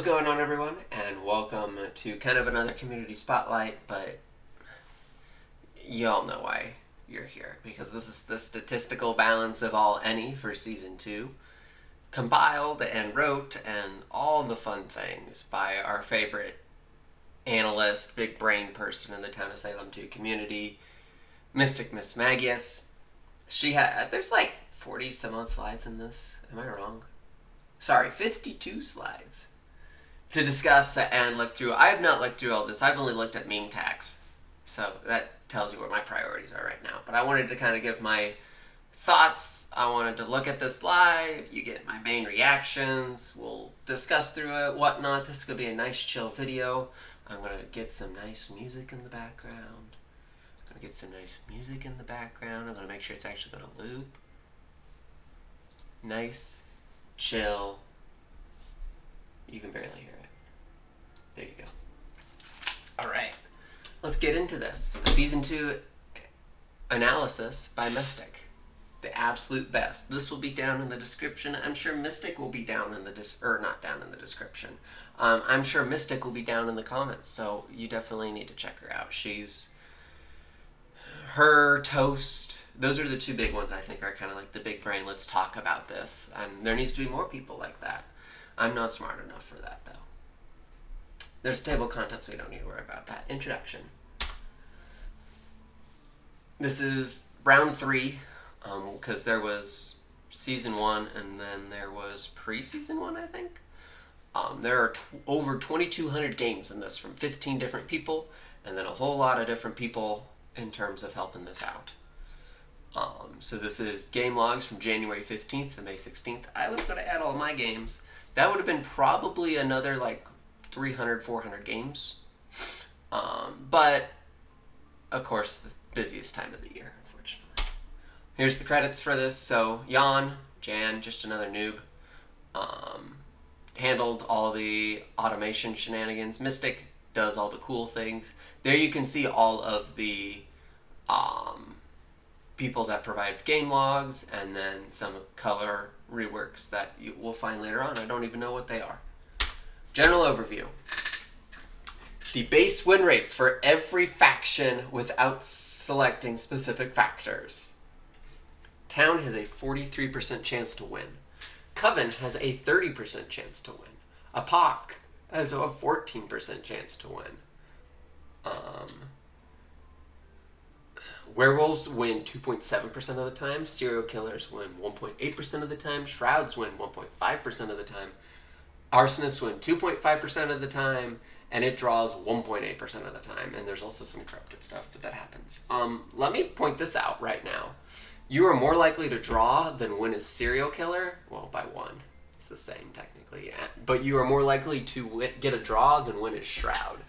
going on, everyone, and welcome to kind of another community spotlight, but y'all know why you're here, because this is the statistical balance of all any for season 2, compiled and wrote and all the fun things by our favorite analyst, big brain person in the town of Salem 2 community, MysticMismagius's. There's like 40 some odd slides in this. Am I wrong? Sorry, 52 slides to discuss and look through. I have not looked through all this. I've only looked at meme tags. So that tells you where my priorities are right now. But I wanted to kind of give my thoughts. I wanted to look at this live. You get my main reactions. We'll discuss through it, whatnot. This is going to be a nice chill video. I'm going to get some nice music in the background. I'm going to make sure it's actually going to loop. Nice, chill. You can barely hear it. There you go. All right. Let's get into this. A season 2 analysis by Mystic. The absolute best. This will be down in the description. I'm sure Mystic will be down in the not down in the description. I'm sure Mystic will be down in the comments, so you definitely need to check her out. Her Toast, those are the two big ones I think are kind of like the big brain, let's talk about this. And there needs to be more people like that. I'm not smart enough for that, though. There's table of contents, so we don't need to worry about that. Introduction. This is round 3, because there was season 1, and then there was pre-season 1, I think. There are over 2,200 games in this from 15 different people, and then a whole lot of different people in terms of helping this out. So this is game logs from January 15th to May 16th. I was going to add all my games. That would have been probably another like 300, 400 games. But, of course, the busiest time of the year, unfortunately. Here's the credits for this. So, Jan, just another noob, handled all the automation shenanigans. Mystic does all the cool things. There you can see all of the people that provide game logs, and then some color reworks that you will find later on. I don't even know what they are. General overview. The base win rates for every faction without selecting specific factors. Town has a 43% chance to win. Coven has a 30% chance to win. Apoc has a 14% chance to win. Werewolves win 2.7% of the time. Serial killers win 1.8% of the time. Shrouds win 1.5% of the time. Arsonists win 2.5% of the time. And it draws 1.8% of the time. And there's also some corrupted stuff, but that happens. Let me point this out right now. You are more likely to draw than win as serial killer. Well, by 1. It's the same, technically. Yeah. But you are more likely to get a draw than win as shroud.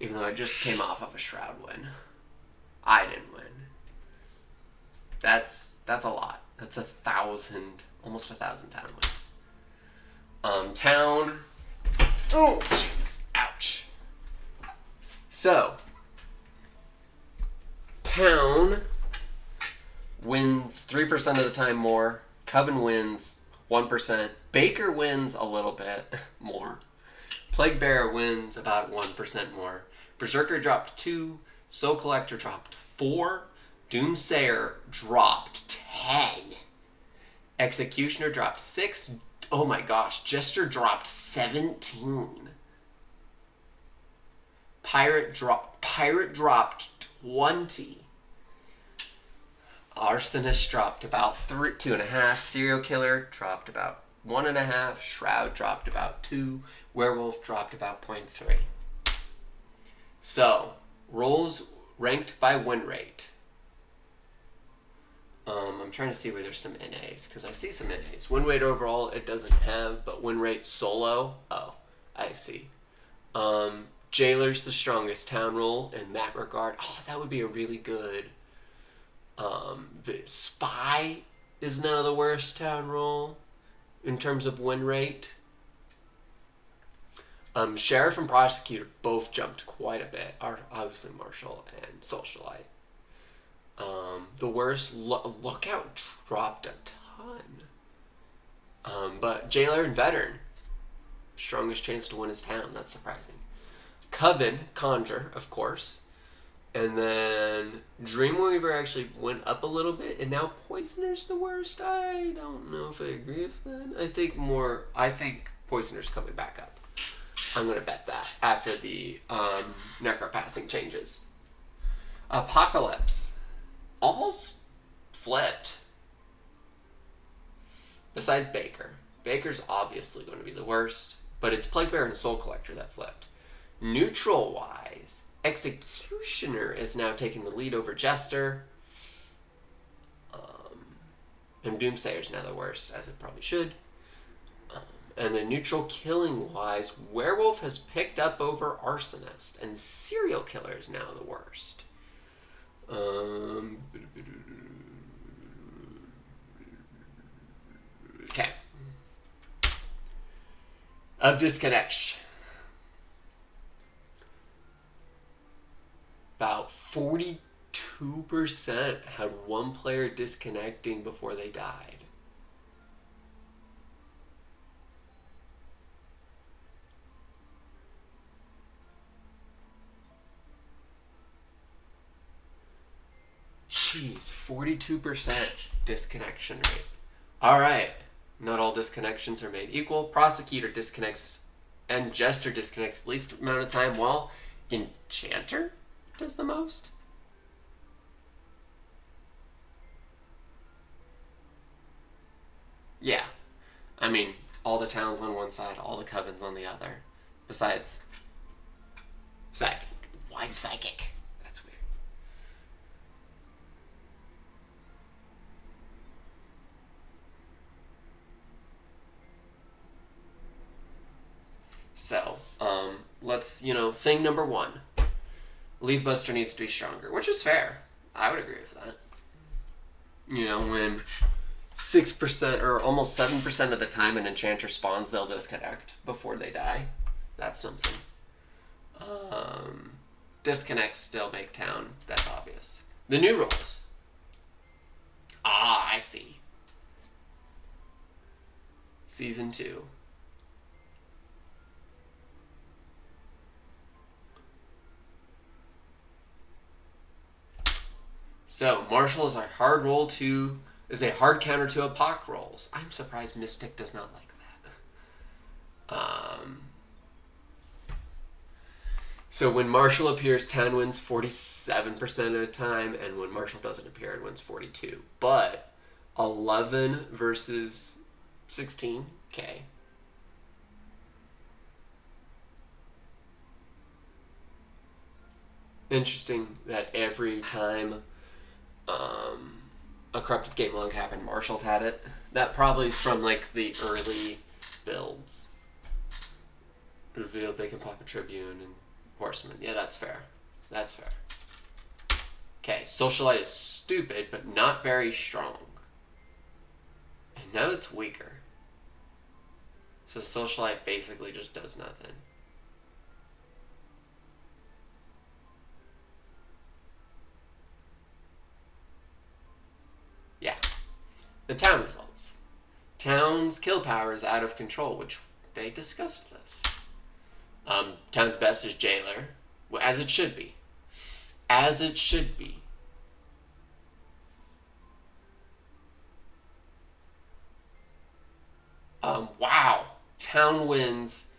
Even though I just came off of a shroud win. I didn't win. That's a lot. That's 1,000, almost 1,000 town wins. Town. Oh, jeez. Ouch. So, Town wins 3% of the time more. Coven wins 1%. Baker wins a little bit more. Plague Bearer wins about 1% more. Berserker dropped 2. Soul Collector dropped 4. Doomsayer dropped 10. Executioner dropped 6. Oh my gosh, Jester dropped 17. Pirate dropped 20. Arsonist dropped about 2.5. Serial Killer dropped about 1.5. Shroud dropped about 2. Werewolf dropped about 0.3. So, roles ranked by win rate. I'm trying to see where there's some NAs, because I see some NAs. Win rate overall, it doesn't have, but win rate solo, oh, I see. Jailer's the strongest town role in that regard. Oh, that would be a really good. The Spy is now the worst town role in terms of win rate. Sheriff and Prosecutor both jumped quite a bit. Obviously Marshall and Socialite. The worst, Lookout dropped a ton. But Jailer and Veteran strongest chance to win is Town. That's surprising. Coven, Conjure, of course. And then Dreamweaver actually went up a little bit, and now Poisoner's the worst. I don't know if I agree with that. I think Poisoner's coming back up. I'm going to bet that after the Necropassing changes. Apocalypse. Almost flipped. Besides Baker. Baker's obviously going to be the worst, but it's Plaguebearer and Soul Collector that flipped. Neutral-wise, Executioner is now taking the lead over Jester. And Doomsayer's now the worst, as it probably should. And then neutral killing-wise, Werewolf has picked up over Arsonist, and Serial Killer is now the worst. Okay. Of disconnection. About 42% had one player disconnecting before they died. Jeez, 42% disconnection rate. Alright, not all disconnections are made equal. Prosecutor disconnects and Jester disconnects the least amount of time, while Enchanter does the most. Yeah. I mean, all the towns on one side, all the covens on the other. Besides, Psychic. Why Psychic? That's weird. So, let's, thing number one. Leaf Buster needs to be stronger, which is fair. I would agree with that. When 6% or almost 7% of the time an Enchanter spawns, they'll disconnect before they die. That's something. Disconnects still make Town. That's obvious. The new rules. I see. Season 2. So, Marshall is a hard counter to Apoc rolls. I'm surprised Mystic does not like that. So when Marshall appears, Town wins 47% of the time, and when Marshall doesn't appear, it wins 42%. But 11 versus 16, okay. Interesting that every time a corrupted game log happened, Marshall's had it. That probably from the early builds. Revealed they can pop a Tribune and Horseman. Yeah, that's fair. That's fair. Okay, Socialite is stupid, but not very strong. And now it's weaker. So Socialite basically just does nothing. Yeah. The Town results. Town's kill power is out of control, which they discussed this. Town's best is Jailer, as it should be. As it should be. Wow. Town wins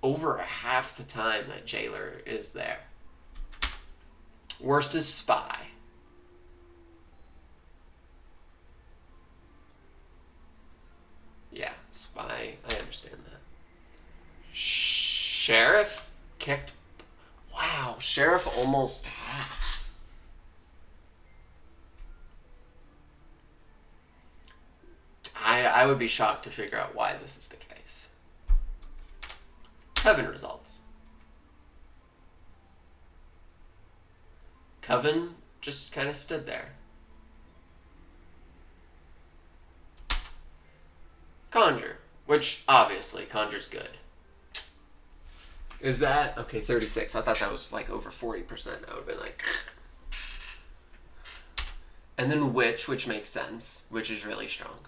over half the time that Jailer is there. Worst is Spy. Yeah, Spy. I understand that. Sheriff kicked. Wow, Sheriff almost half. I would be shocked to figure out why this is the case. Coven results. Coven just kind of stood there. Conjure, which obviously Conjure's good. Is that okay? 36. I thought that was over 40%. I would have been like. And then Witch, which makes sense. Witch is really strong.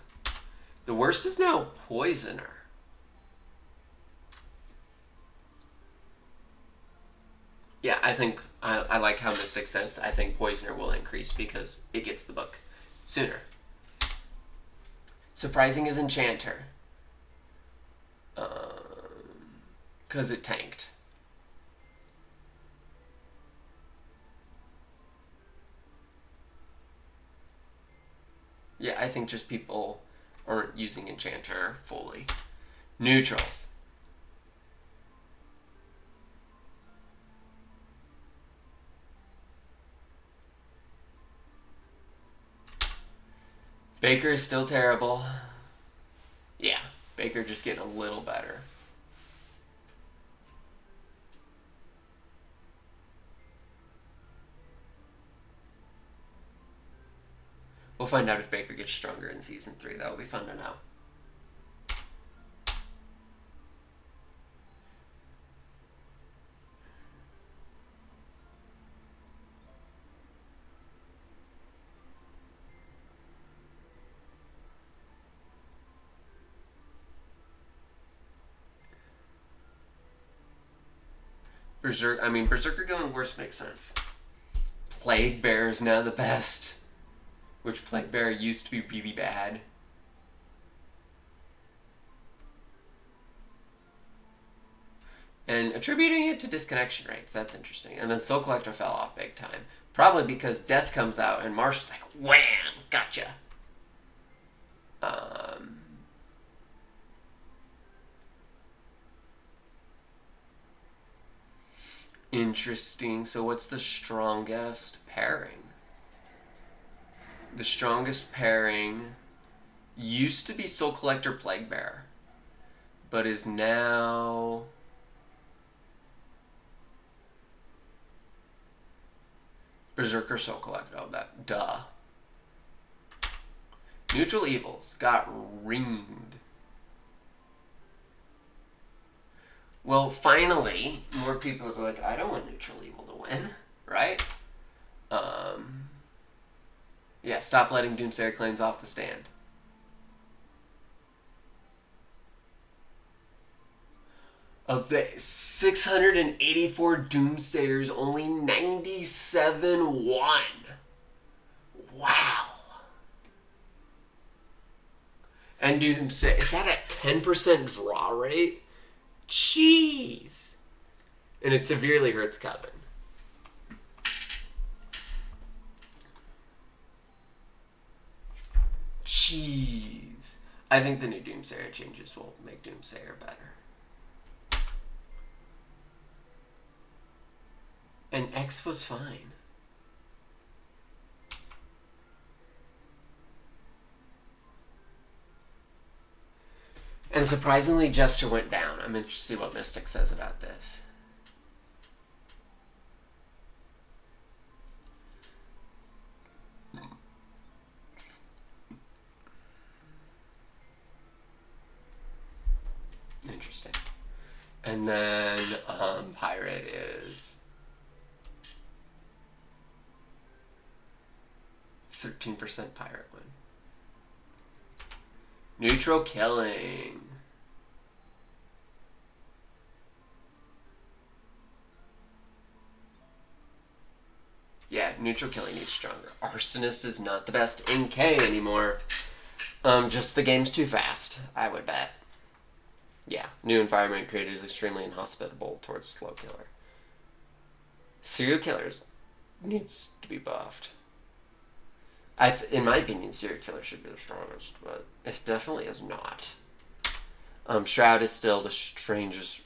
The worst is now Poisoner. Yeah, I think I like how Mystic says I think Poisoner will increase because it gets the book sooner. Surprising is Enchanter. Because it tanked. Yeah, I think just people aren't using Enchanter fully. Neutrals. Baker is still terrible. Yeah, Baker just getting a little better. We'll find out if Baker gets stronger in Season 3. That will be fun to know. Berserker going worse makes sense. Plague Bear is now the best. Which Plague Bear used to be really bad. And attributing it to disconnection rates, that's interesting. And then Soul Collector fell off big time. Probably because Death comes out and Marsh's like, wham, gotcha. Interesting. So what's the strongest pairing? The strongest pairing used to be Soul Collector Plague Bear, but is now Berserker Soul Collector. Oh, that duh. Neutral Evils got reamed. Well, finally, more people are like, I don't want Neutral Evil to win, right? Yeah, stop letting Doomsayer claims off the stand. Of the 684 Doomsayers, only 97 won. Wow. And Doomsayer, is that a 10% draw rate? Jeez. And it severely hurts Kevin. Jeez. I think the new Doomsayer changes will make Doomsayer better. And X was fine. And surprisingly, Jester went down. I'm interested to see what Mystic says about this. Interesting. And then Pirate is 13% Pirate win. Neutral Killing. Yeah, Neutral Killing needs stronger. Arsonist is not the best NK anymore. Just the game's too fast, I would bet. Yeah, new environment created is extremely inhospitable towards slow killer. Serial Killers needs to be buffed. In my opinion, Serial Killer should be the strongest, but it definitely is not. Shroud is still the strangest.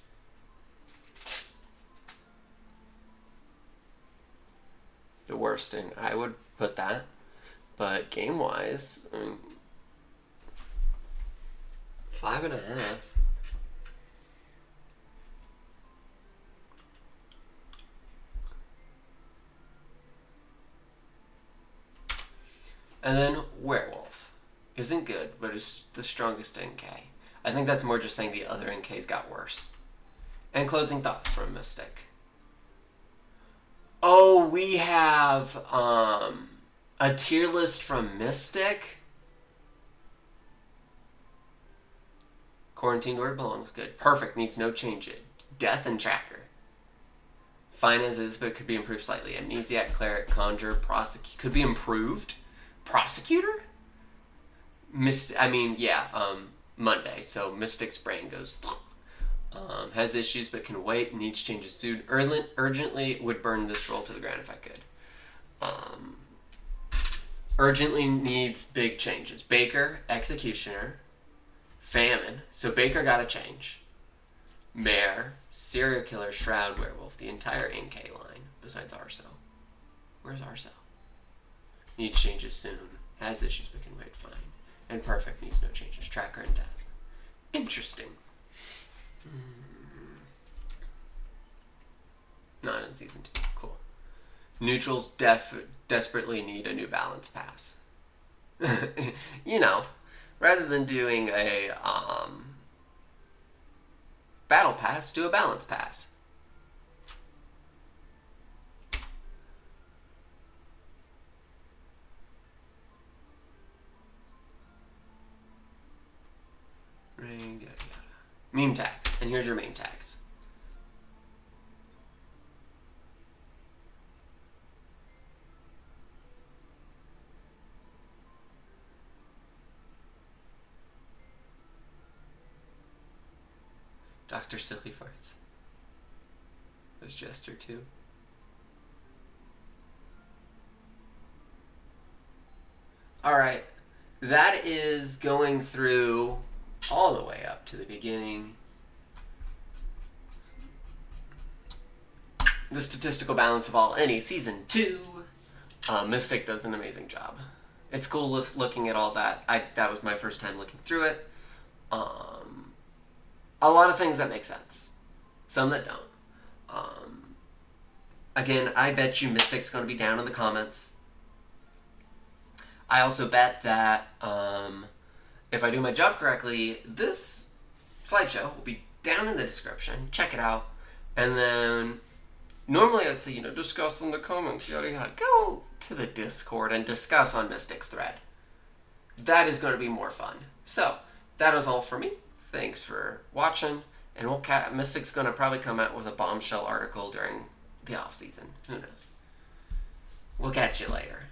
The worst thing, I would put that. But game-wise, 5.5. And then Werewolf. Isn't good, but it's the strongest NK. I think that's more just saying the other NKs got worse. And closing thoughts from Mystic. Oh, we have a tier list from Mystic. Quarantined where it belongs. Good. Perfect. Needs no change. Death and Tracker. Fine as is, but could be improved slightly. Amnesiac, Cleric, Conjure, Prosecute. Could be improved. Prosecutor? Monday. So Mystic's brain goes... has issues but can wait. Needs changes soon. Urgently would burn this roll to the ground if I could. Urgently needs big changes. Baker, Executioner, Famine. So Baker got a change. Mare, Serial Killer, Shroud, Werewolf. The entire NK line, besides Arso. Where's Arso? Needs changes soon. Has issues but can wait. Fine. And Perfect needs no changes. Tracker and Death. Interesting. Not in season 2. Cool. Neutrals desperately need a new balance pass. Rather than doing a battle pass, do a balance pass. Meme tags. And here's your meme tags. Dr. Silly Farts. Was Jester too? Alright. That is going through all the way up to the beginning. The Statistical Balance of All Any, Season 2. Mystic does an amazing job. It's cool looking at all that. That was my first time looking through it. A lot of things that make sense. Some that don't. Again, I bet you Mystic's going to be down in the comments. I also bet that if I do my job correctly, this slideshow will be down in the description. Check it out. And then normally I'd say, discuss in the comments, yada yada. Go to the Discord and discuss on Mystic's thread. That is going to be more fun. So, that is all for me. Thanks for watching. And Mystic's going to probably come out with a bombshell article during the off season. Who knows? We'll catch you later.